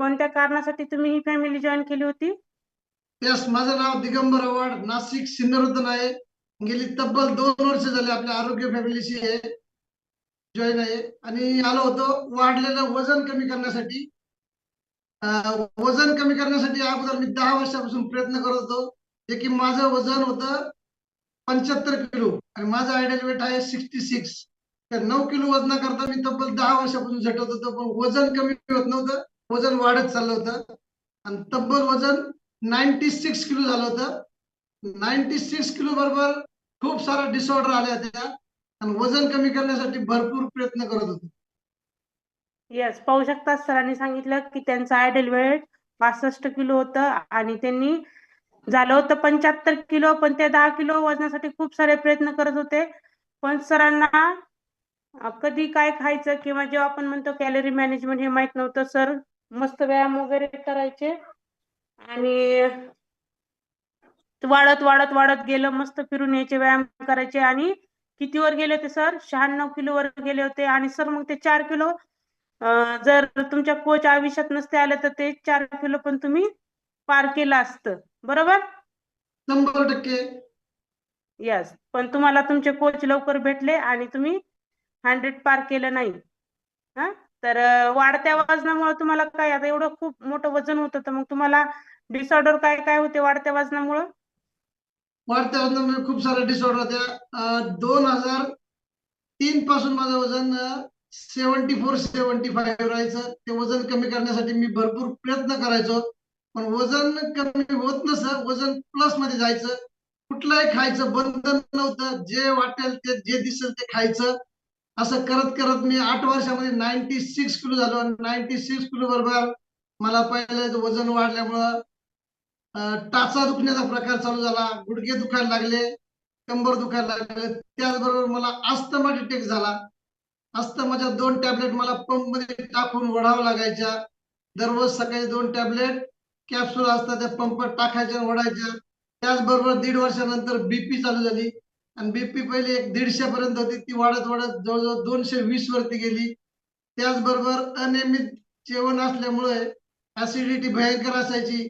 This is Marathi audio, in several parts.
कोणत्या कारणासाठी तुम्ही ही फॅमिली जॉईन केली होती? यस, माझं नाव दिगंबर आव्हाड, नाशिक सिन्नरतून आहे. गेली तब्बल 2 वर्ष झाले आपल्या आरोग्य फॅमिलीशी जॉईन आहे आणि आलो होतो वाढलेलं वजन कमी करण्यासाठी. वजन कमी करण्यासाठी अगोदर मी 10 वर्षापासून प्रयत्न करत होतो. जे की माझं वजन होतं 75 किलो आणि माझं आयडियल वेट आहे 66. तर 9 किलो वजनाकरता मी तब्बल 10 वर्षापासून झटत होतो, पण वजन कमी होत नव्हतं, वजन वाढत चाललं होतं आणि तब्बल वजन 96 किलो झालं होतं. 96 किलो बरोबर खूप सारा डिसऑर्डर आल्या होत्या आणि वजन कमी करण्यासाठी भरपूर प्रयत्न करत होतो. यस, पाहू शकता सरांनी सांगितलं की त्यांचं आयडियल वेट 65 किलो होतं आणि त्यांनी झालं होतं 75 किलो, पण ते 10 किलो वजनासाठी खूप सारे प्रयत्न करत होते. पण सरांना कधी काय खायचं किंवा जेव्हा आपण म्हणतो कॅलरी मॅनेजमेंट हे माहित नव्हतं. सर मस्त व्यायाम वगैरे करायचे आणि वाढत वाढत वाढत गेलं, मस्त फिरून यायचे, व्यायाम करायचे आणि कितीवर गेले होते सर? 96 किलोवर गेले होते. आणि सर मग ते 4 किलो जर तुमच्या कोच आयुष्यात नसते आले तर ते 4 किलो पण तुम्ही पार केलं असतं, बरोबर? 100%. यस, पण तुम्हाला तुमचे कोच लवकर भेटले आणि तुम्ही 100 पार केलं नाही. हा, तर वाढत्या वजनामुळे तुम्हाला काय, आता एवढं खूप मोठं वजन होतं तर मग तुम्हाला डिसऑर्डर काय काय होते वाढत्या वजनामुळे? वाढत्या वजनामुळे खूप सारे डिसऑर्डर होत्या. 2003 पासून माझं वजन 74-75 राहायचं. ते वजन कमी करण्यासाठी मी भरपूर प्रयत्न करायचो, पण वजन कमी होत नसं, वजन प्लस मध्ये जायचं. कुठलंही खायचं बंधन नव्हतं, जे वाटेल ते, जे दिसेल ते खायचं. असं करत करत मी 8 वर्षामध्ये 96 किलो झालो आणि 96 किलो बरोबर मला पहिले वजन वाढल्यामुळं टाचा दुखण्याचा प्रकार चालू झाला, गुडघे दुखायला लागले, कंबर दुखायला लागले. त्याचबरोबर मला अस्थमा डिटेक्ट झाला. अस्थमाच्या 2 टॅबलेट मला पंप मध्ये टाकून ओढावं लागायच्या. दररोज सकाळी 2 टॅबलेट कॅप्सूल असतात त्या पंपात टाकायच्या ओढायच्या. त्याचबरोबर 1.5 वर्षानंतर बीपी चालू झाली आणि बीपी पहिले 150 पर्यंत होती, ती वाढत वाढत जवळजवळ 220 वरती गेली. त्याचबरोबर अनियमित जेवण असल्यामुळे ऍसिडिटी भयंकर असायची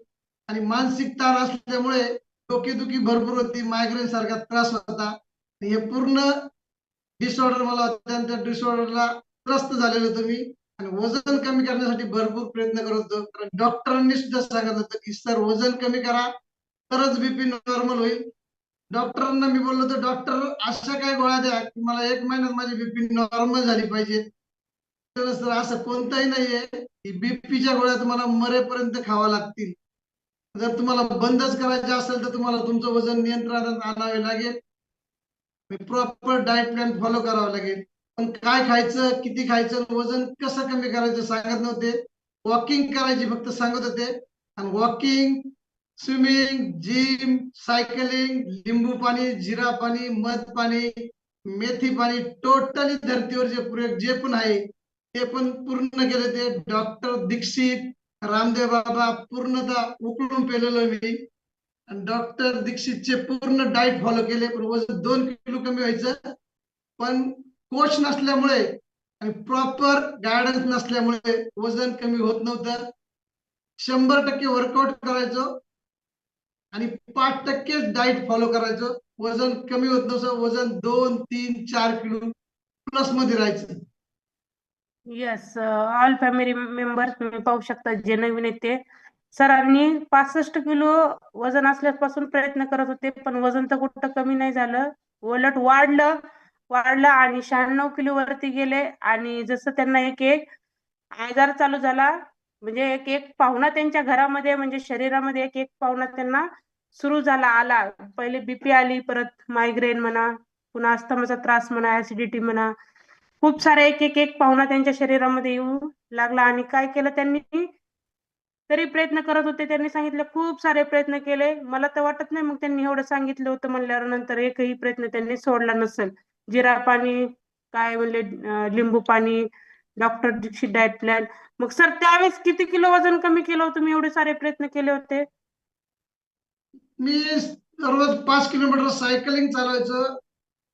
आणि मानसिक ताण असल्यामुळे डोकेदुखी भरपूर होती, मायग्रेन सारखा त्रास होता. हे पूर्ण डिसऑर्डर मला होता, त्या डिसऑर्डरला त्रस्त झालेलो होतो मी आणि वजन कमी करण्यासाठी भरपूर प्रयत्न करत होतो. कारण डॉक्टरांनी सुद्धा सांगितलं होतं की सर वजन कमी करा तरच बीपी नॉर्मल होईल. डॉक्टरांना मी बोललो होतो, डॉक्टर अशा काय गोळ्या द्या की मला 1 महिन्यात माझी बीपी नॉर्मल झाली पाहिजे. तर सर असं कोणताही नाहीये की बीपीच्या गोळ्या तुम्हाला मरेपर्यंत खावा लागतील. जर तुम्हाला बंदच करायचे असेल तर तुम्हाला तुमचं वजन नियंत्रणात आणावे लागेल, प्रॉपर डाएट प्लॅन फॉलो करावं लागेल. पण काय खायचं, किती खायचं, वजन कसं कमी करायचं सांगत नव्हते. वॉकिंग करायची फक्त सांगत होते आणि वॉकिंग, स्विमिंग, जिम, सायकलिंग, लिंबू पाणी, जिरा पाणी, मध पाणी, मेथी पाणी, टोटली धर्तीवर जे प्रयोग जे पण आहे ते पण पूर्ण केले. ते डॉक्टर दीक्षित, रामदेव बाबा पूर्णतः उकळून पेलेलो मी. डॉक्टर दीक्षितचे पूर्ण डाएट फॉलो केले, पण वजन 2 किलो कमी व्हायचं. पण कोच नसल्यामुळे आणि प्रॉपर गायडन्स नसल्यामुळे वजन कमी होत नव्हतं. 100% वर्कआउट करायचो आणि 5% डाएट फॉलो करायचो. वजन कमी होत नव्हतं, वजन 2, 3, 4 किलो प्लस मध्ये राहायचं. यस, ऑल फॅमिली मेंबर्स तुम्ही पाहू शकता जे नवीन आहेत ते. सरांनी 65 किलो वजन असल्यापासून प्रयत्न करत होते, पण वजन तर कुठं कमी नाही झालं, उलट वाढलं वाढलं आणि 96 किलो वरती गेले. आणि जसं त्यांना एक एक आजार चालू झाला, म्हणजे एक एक पाहुणा त्यांच्या घरामध्ये, म्हणजे शरीरामध्ये एक एक पाहुणा त्यांना सुरू झाला आला. पहिले बीपी आली, परत मायग्रेन म्हणा, पुन्हा अस्थमाचा त्रास म्हणा, ऍसिडिटी म्हणा, खूप सारे एक एक एक पाहुणा त्यांच्या शरीरामध्ये येऊ लागला. आणि काय केलं त्यांनी, तरी प्रयत्न करत होते. त्यांनी सांगितलं खूप सारे प्रयत्न केले. मला तर वाटत नाही मग त्यांनी एवढं सांगितलं होतं म्हणल्यावर नंतर एकही प्रयत्न त्यांनी सोडला नसेल. जिरा पाणी, काय म्हणले, लिंबू पाणी, डॉक्टर दीक्षित डाएट प्लॅन. मग सर त्यावेळेस किती किलो वजन कमी केलं होतं तुम्ही, एवढे सारे प्रयत्न केले होते? मी रोज 5 किलोमीटर सायकलिंग चालवायचो,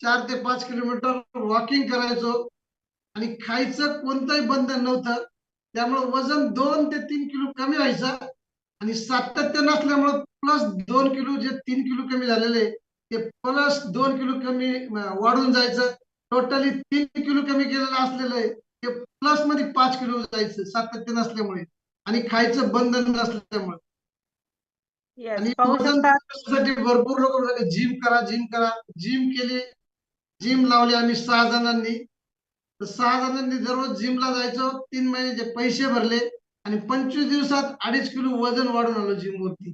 4 ते 5 किलोमीटर वॉकिंग करायचो आणि खायचं कोणतंही बंधन नव्हतं. त्यामुळे वजन 2 ते 3 किलो कमी व्हायचं आणि सातत्य नसल्यामुळे प्लस 2 किलो, जे 3 किलो कमी झालेले ते प्लस 2 किलो कमी वाढून जायचं. टोटली 3 किलो कमी केलेलं असलेलं आहे ते प्लस मध्ये 5 किलो जायचं सातत्य नसल्यामुळे आणि खायचं बंधन नसल्यामुळे. येस, आणि पाहू वजन शकता. साठी भरपूर लोक जिम करा, जिम करा, जिम केली, जिम लावली आम्ही 6 जणांनी. तर 6 जणांनी दररोज जिमला जायचो, 3 महिन्याचे पैसे भरले आणि 25 दिवसात 2.5 किलो वजन वाढून आलो जिम वरती.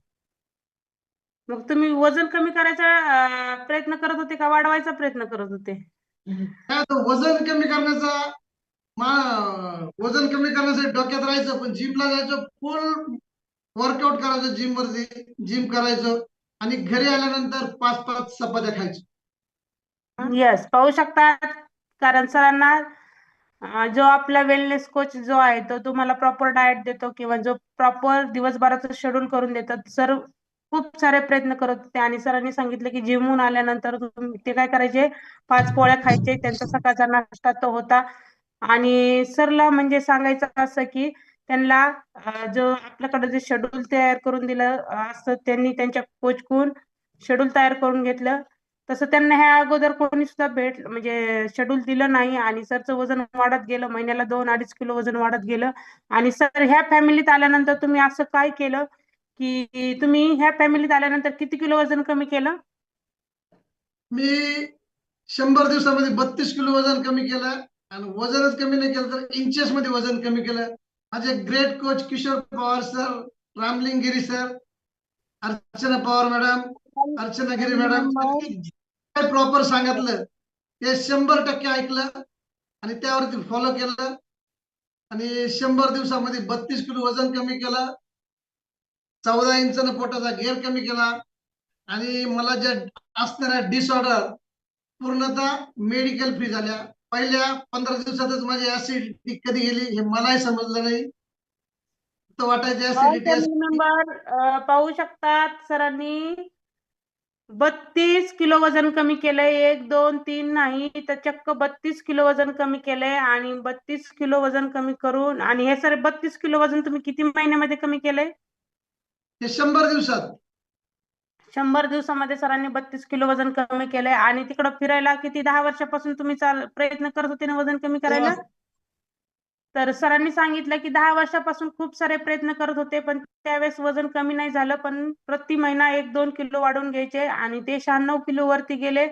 मग तुम्ही वजन कमी करायचा प्रयत्न करत होते का वाढवायचा प्रयत्न करत होते? काय होतं, वजन कमी करण्याचा वजन कमी करण्यासाठी डोक्यात राहायचं, पण जिमला जायचं, फुल वर्कआउट करायचं जिम वरती, जिम करायचं आणि घरी आल्यानंतर 5-5 चपात्या खायचं. येस, पाहू शकतात. कारण सरांना जो आपला वेलनेस कोच जो आहे तो तुम्हाला प्रॉपर डाएट देतो किंवा जो प्रॉपर दिवसभराचं शेड्यूल करून देतात. सर खूप सारे प्रयत्न करत होते आणि सरांनी सांगितलं की जिमहून आल्यानंतर ते काय करायचे, 5 पोळ्या खायचे. त्यांचा सकाळचा नाश्ता तो होता. आणि सरला म्हणजे सांगायचं असं की त्यांना जो आपल्याकडे जे शेड्यूल तयार करून दिलं असतं, त्यांनी त्यांच्या कोचकडून शेड्यूल तयार करून घेतलं. तसं त्यांना ह्या अगोदर कोणी सुद्धा म्हणजे शेड्यूल दिलं नाही आणि सरचं वजन वाढत गेलं. महिन्याला 2-2.5 किलो वजन वाढत गेलं. आणि सर ह्या फॅमिलीत आल्यानंतर तुम्ही असं काय केलं की तुम्ही ह्या फॅमिलीत आल्यानंतर किती किलो वजन कमी केलं? मी 100 दिवसामध्ये 32 किलो वजन कमी केलं आणि वजनच कमी नाही केलं तर इंचेस मध्ये वजन कमी केलं. माझे great coach Kishor Pawar sir, Ramling Giri sir, Archana Pawar madam, Archana Giri madam, काय प्रॉपर सांगितलं ते 100% ऐकलं आणि त्यावरती फॉलो केलं आणि 100 दिवसामध्ये 32 किलो वजन कमी केलं. 14 इंच पोटाचा घेर कमी केला आणि मला ज्या असणाऱ्या डिसऑर्डर पूर्णतः मेडिकल फ्री झाल्या. पहिल्या 15 दिवसातच माझी ऍसिडिटी कधी गेली हे मलाही समजलं नाही. तर वाटायचं ऑल ऍसिडिटी फॅमिली मेंबर पाहू शकतात. सरांनी 32 किलो वजन कमी केलंय. 1, 2, 3 नाही तर चक्क 32 किलो वजन कमी केलंय. आणि 32 किलो वजन कमी करून आणि हे सर 32 किलो वजन तुम्ही किती महिन्यामध्ये कमी केलंय? ते 100 दिवसात. 100 दिवसामध्ये सरांनी 32 किलो वजन कमी केलंय. आणि तिकडं फिरायला किती 10 वर्षापासून तुम्ही प्रयत्न करत होते ना वजन कमी करायला? तर सरांनी सांगितलं की 10 वर्षापासून खूप सारे प्रयत्न करत होते पण त्यावेळेस वजन कमी नाही झालं. पण प्रति महिना 1-2 किलो वाढून घ्यायचे आणि ते 96 किलो वरती गेले.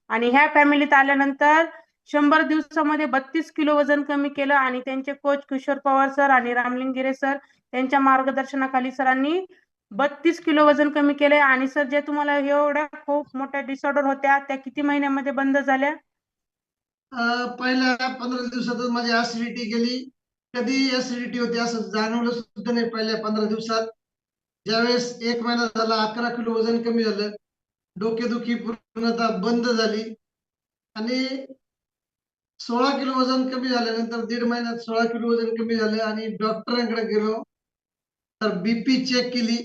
आणि ह्या फॅमिलीत आल्यानंतर 100 दिवसामध्ये 32 किलो वजन कमी केलं. आणि त्यांचे कोच किशोर पवार सर आणि रामलिंग गिरे सर त्यांच्या मार्गदर्शनाखाली सरांनी 32 किलो वजन कमी केले. आणि सर जे तुम्हाला एवढ्या खूप मोठ्या डिसऑर्डर होत्या त्या किती महिन्यामध्ये बंद झाल्या? पहिल्या 15 दिवसातच माझी ऍसिडिटी गेली. कधी ऍसिडिटी होती असं जाणवलं सुद्धा नाही पहिल्या 15 दिवसात. ज्यावेळेस 1 महिना झाला 11 किलो वजन कमी झालं. डोकेदुखी पूर्णतः बंद झाली आणि 16 किलो वजन कमी झाल्यानंतर 1.5 महिन्यात 16 किलो वजन कमी झालं आणि डॉक्टरांकडे गेलो तर बीपी चेक केली.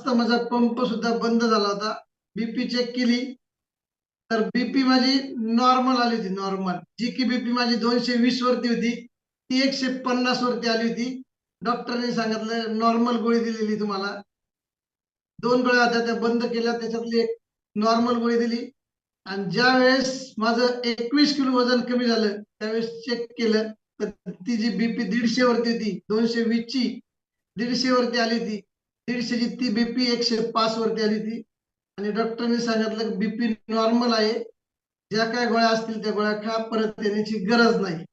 माझा पंप सुद्धा बंद झाला होता. बीपी चेक केली तर बीपी माझी नॉर्मल आली होती. नॉर्मल जी की बीपी माझी 220 वरती होती ती 150 वरती आली होती. डॉक्टरने सांगितलं नॉर्मल गोळी दिलेली तुम्हाला. 2 गोळ्या होत्या त्या बंद केल्या, त्याच्यातली एक नॉर्मल गोळी दिली. आणि ज्या वेळेस माझं 21 किलो वजन कमी झालं त्यावेळेस चेक केलं तर ती जी बीपी 150 वरती होती, 220 ची 150 वरती आली होती. 150 ची ती बीपी 105 वरती आली होती. आणि डॉक्टरने सांगितलं बीपी नॉर्मल आहे, ज्या काय गोळ्या असतील त्या गोळ्या खा, परत येण्याची गरज नाही.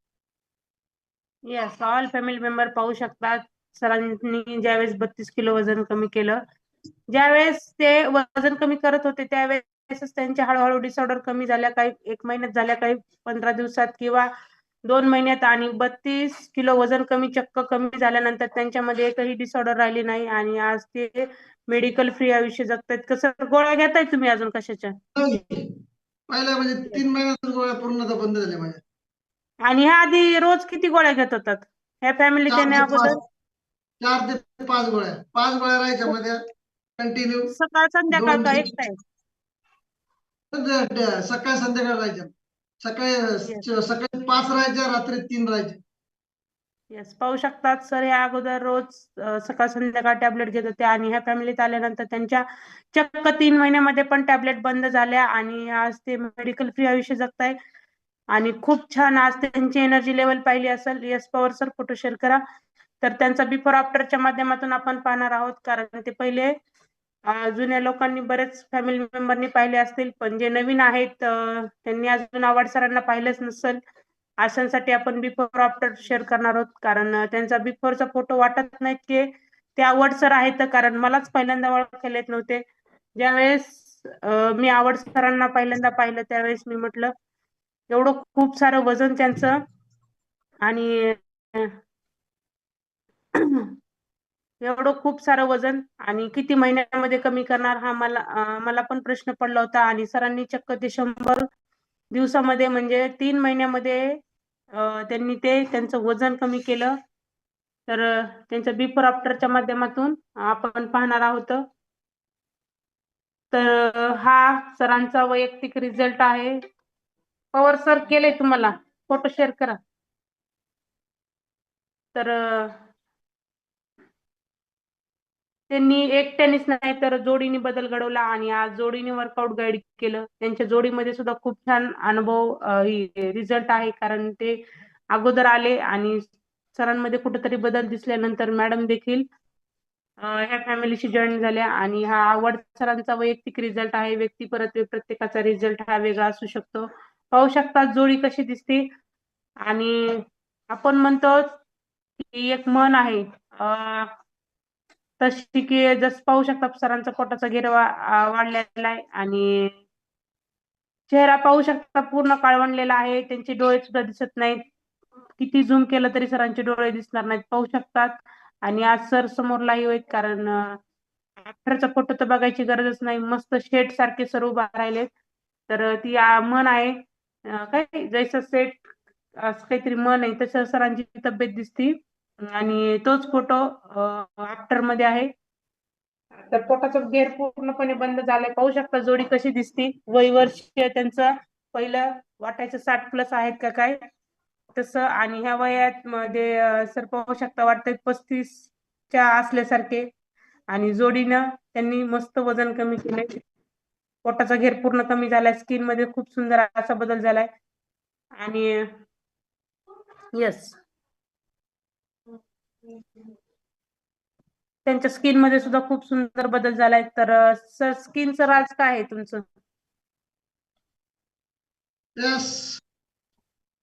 येस, ऑल फॅमिली मेंबर पाहू शकतात. सरांनी ज्यावेळेस 32 किलो वजन कमी केलं, ज्यावेळेस ते वजन कमी करत होते त्यावेळेस त्यांच्या हळूहळू डिसऑर्डर कमी झाल्या. काही 1 महिन्यात झाल्या, काही 15 दिवसात किंवा 2 महिन्यात. आणि 32 किलो वजन कमी कमी झाल्यानंतर त्यांच्यामध्ये एकही डिसऑर्डर राहिली नाही. आणि आज ते मेडिकल फ्री आयुष्य जगतायत. कसं गोळ्या घेताय तुम्ही अजून कशाच्या? पहिल्या म्हणजे 3 महिन्यातच गोळ्या पूर्णतः बंद झाल्या माझ्या. आणि ह्या आधी रोज किती गोळ्या घेत होतात ह्या फॅमिलीत 4 येण्या ते अगोदर? 5 गोळ्या, 5 गोळ्या राहायच्या मध्ये कंटिन्यू. सकाळ संध्याकाळ दोन का एक टाइम? सकाळ संध्याकाळ राहायच्या. सकाळी 5 राहायच्या, रात्री 3 राहायच्या. येस, पाहू शकतात सर, या अगोदर रोज सकाळ संध्याकाळ टॅबलेट घेत होते आणि ह्या फॅमिलीत आल्यानंतर त्यांच्या चक्क 3 महिन्यामध्ये पण टॅबलेट बंद झाल्या आणि आज ते मेडिकल फ्री आयुष्य जगताय. आणि खूप छान, आज त्यांची एनर्जी लेवल पाहिली असेल. Yes Pawar sir, photo share करा. तर त्यांचा बिफोर आफ्टरच्या माध्यमातून आपण पाहणार आहोत, कारण ते पहिले जुन्या लोकांनी, बरेच फॅमिली मेंबरनी पाहिले असतील, पण जे नवीन आहेत त्यांनी अजून आव्हाड सरांना पाहिलंच नसेल. अशांसाठी आपण बिफोर आफ्टर शेअर करणार आहोत, कारण त्यांचा बिफोरचा फोटो वाटत नाही की ते आव्हाड सर आहेत, कारण मलाच पहिल्यांदा ओळखायला येत नव्हते. ज्यावेळेस मी आव्हाड सरांना पहिल्यांदा पाहिलं त्यावेळेस मी म्हटलं, एवढं खूप सारं वजन त्यांचं, आणि एवढं खूप सारं वजन आणि किती महिन्यामध्ये कमी करणार, हा मला पण प्रश्न पडला होता. आणि सरांनी चक्क ते 100 दिवसामध्ये, म्हणजे 3 महिन्यामध्ये त्यांनी त्यांचं वजन कमी केलं. तर त्यांच्या बिफोर आफ्टरच्या माध्यमातून आपण पाहणार आहोत. तर हा सरांचा वैयक्तिक रिझल्ट आहे. पवार सर, केले तुम्हाला फोटो शेअर करा. तर त्यांनी एकट्यानेच नाही तर जोडीने बदल घडवला आणि आज जोडीने वर्कआउट गाईड केलं. त्यांच्या जोडीमध्ये सुद्धा खूप छान अनुभव रिझल्ट आहे, कारण ते अगोदर आले आणि सरांमध्ये कुठेतरी बदल दिसल्यानंतर मॅडम देखील ह्या फॅमिलीशी जॉईन झाल्या. आणि हा आव्हाड सरांचा वैयक्तिक रिझल्ट आहे. व्यक्ती परत प्रत्येकाचा रिझल्ट हा वेगळा असू शकतो. पाहू शकता जोडी कशी दिसते. आणि आपण म्हणतो की एक म्हण आहे, तशी की जसं पाहू शकता सरांचा पोटाचा घेर वाढलेला आहे आणि चेहरा पाहू शकता पूर्ण काळवंडलेला आहे. त्यांचे डोळे सुद्धा दिसत नाहीत. किती झूम केलं तरी सरांचे डोळे दिसणार नाहीत, पाहू शकतात. आणि आज सर समोर लाईव्ह आहेत, कारण आफ्टरचा फोटो तर बघायची गरजच नाही. मस्त शेड सारखे सर उभा राहिले. तर ती म्हण आहे, काय जैसा सेट, असं काहीतरी म्हण आहे, तसं सरांची तब्येत दिसती. आणि तोच फोटो आफ्टर मध्ये आहे. तर पोटाचा घेर पूर्णपणे बंद झालाय. पाहू शकता जोडी कशी दिसती. वय वर्ष त्यांचं पहिलं वाटायचं 60+ आहेत का काय तसं, आणि ह्या वयात मध्ये सर पाहू शकता वाटतंय 35च्या असल्यासारखे. आणि जोडीनं त्यांनी मस्त वजन कमी केलंय. पोटाचा घेर पूर्ण कमी झालाय. स्किन मध्ये खूप सुंदर असा बदल झालाय. आणि येस, त्यांच्या स्किन मध्ये सुद्धा खूप सुंदर बदल झालाय. तर सर, स्किनचं राज काय आहे तुमचं?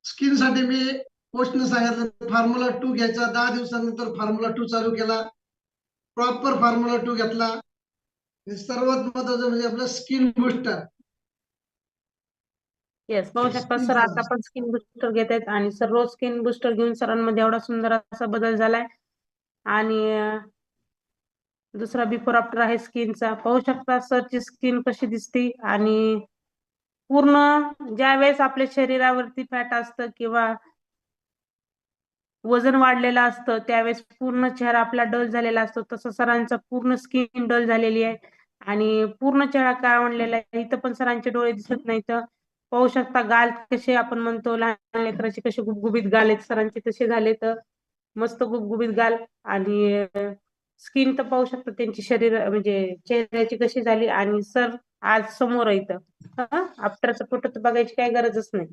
स्किन साठी मी पोस्टने सांगितलं फॉर्म्युला 2 घ्यायचा. 10 दिवसानंतर फॉर्म्युला 2 चालू केला. प्रॉपर फॉर्म्युला 2 घेतला. सर्वात महत्वाचं म्हणजे आपलं स्किन बुस्टर. येस, पाहू शकता सर, आता पण स्किन बुस्टर घेत आहेत आणि सर रोज स्किन बुस्टर घेऊन सरांमध्ये एवढा सुंदर असा बदल झालाय. आणि दुसरा बिफोर आफ्टर आहे स्किनचा. पाहू शकता सरची स्किन कशी दिसते. आणि पूर्ण ज्या वेळेस आपल्या शरीरावरती फॅट असतं किंवा वजन वाढलेलं असतं त्यावेळेस पूर्ण चेहरा आपला डल झालेला असतो, तसं सरांचा पूर्ण स्किन डल झालेली आहे आणि पूर्ण चेहरा काळवंडलेला आहे. इथं पण सरांचे डोळे दिसत नाहीत. पाहू शकता गाल कसे, आपण म्हणतो लहान लेकराचे कसे गुबगुबीत गाल आहेत, सरांचे तसे झाले. तर मस्त गुबगुबीत गाल. आणि स्किन तर पाहू शकता त्यांची शरीर म्हणजे चेहऱ्याची कशी झाली. आणि सर आज समोर येतं, आफ्टरचा फोटो तर बघायची काही गरजच नाही.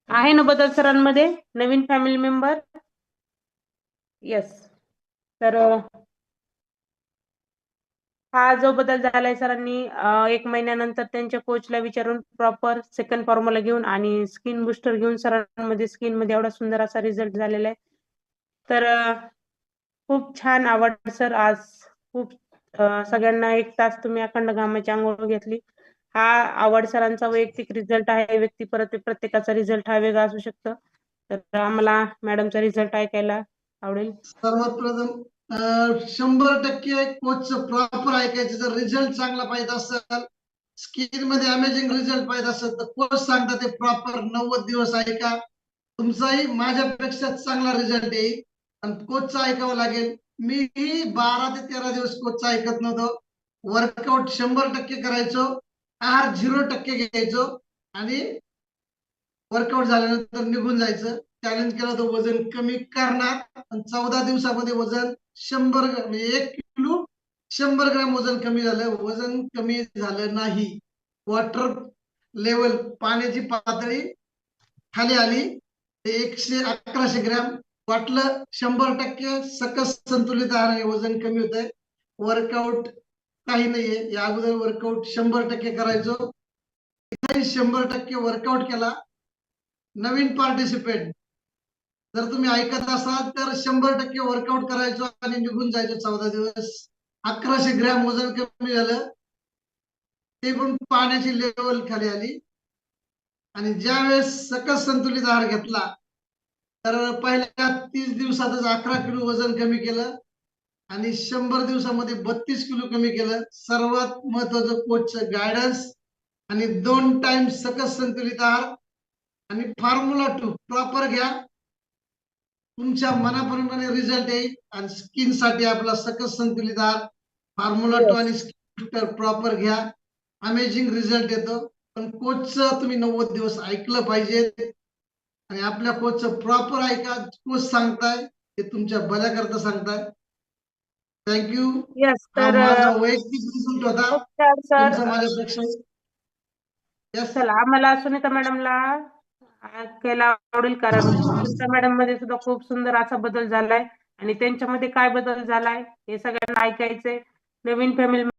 आहे ना बदल सरांमध्ये, नवीन फॅमिली मेंबर? येस. तर हा जो बदल झालाय सरांनी 1 महिन्यानंतर त्यांच्या कोचला विचारून प्रॉपर सेकंड फॉर्म्युला घेऊन आणि स्किन बुस्टर घेऊन सरांमध्ये स्किन मध्ये एवढा सुंदर असा रिझल्ट झालेला आहे. तर खूप छान आवड सर. आज खूप सगळ्यांना 1 तास तुम्ही अखंड घामाची आंघोळ घेतली. हा आवड सरांचा वैयक्तिक रिझल्ट आहे. व्यक्ती परत प्रत्येकाचा रिझल्ट हा वेगळा असू शकतो. तर आम्हाला मॅडमचा रिझल्ट ऐकायला आवडेल. सर्वात प्रथम 100% कोचचं प्रॉपर ऐकायचं. जर रिझल्ट चांगला पाहिजे असेल, स्किन मध्ये अमेझिंग रिझल्ट पाहिजे असेल, तर कोच सांगता ते प्रॉपर 90 दिवस ऐका. तुमचाही माझ्यापेक्षा चांगला रिझल्ट येईल. आणि कोचचं ऐकावं लागेल. मीही 12 ते 13 दिवस कोचचं ऐकत नव्हतो. वर्कआउट 100% करायचो, आहार 0% घ्यायचो आणि वर्कआउट झाल्यानंतर निघून जायचं. चॅलेंज केलं होतं वजन कमी करणार आणि 14 दिवसामध्ये वजन 100 म्हणजे 1 किलो 100 ग्रॅम वजन कमी झालं. वजन कमी झालं नाही. वॉटर लेवल पाण्याची पातळी खाली आली. 1100 ग्रॅम वाटलं 100% सकस संतुलित आहार वजन कमी होत आहे. वर्कआउट काही नाहीये. या अगोदर वर्कआउट 100% करायचो. 100% वर्कआउट केला. नवीन पार्टिसिपेंट जर तुम्ही ऐकत असाल तर 100% वर्कआउट करायचो आणि निघून जायचो 14 दिवस. 1100 ग्रॅम वजन कमी झालं. ते पण पाण्याची लेवल खाली आली. आणि ज्यावेळेस सकस संतुलित आहार घेतला तर पहिल्या 30 दिवसातच 11 किलो वजन कमी केलं आणि 100 दिवसामध्ये 32 किलो कमी केलं. सर्वात महत्वाचं कोचचं गायडन्स आणि 2 टाइम सकस संतुलित आहार आणि फॉर्म्युला 2 प्रॉपर घ्या. तुमच्या मनाप्रमाणे रिझल्ट येईल. आणि स्किन साठी आपला सकस संतुलित आहार फॉर्म्युला 2 आणि स्किन प्रॉपर घ्या. अमेझिंग रिझल्ट येतो. पण कोचचं तुम्ही 90 दिवस ऐकलं पाहिजे आणि आपल्या कोचचं प्रॉपर ऐका. कोच सांगताय ते तुमच्या भल्याकरता सांगताय. थँक्यू. येस हा तर माझा वैयक्तिक रिझल्ट होता. खूप छान सर. तुमचा माझ्यापेक्षा यस. चला आम्हाला सुनीता मॅडमला ऐकायला आवडेल कारण सुनीता मॅडम मध्ये सुद्धा खूप सुंदर असा बदल झालाय आणि त्यांच्यामध्ये काय बदल झालाय हे सगळ्यांना ऐकायचंय. नवीन फॅमिली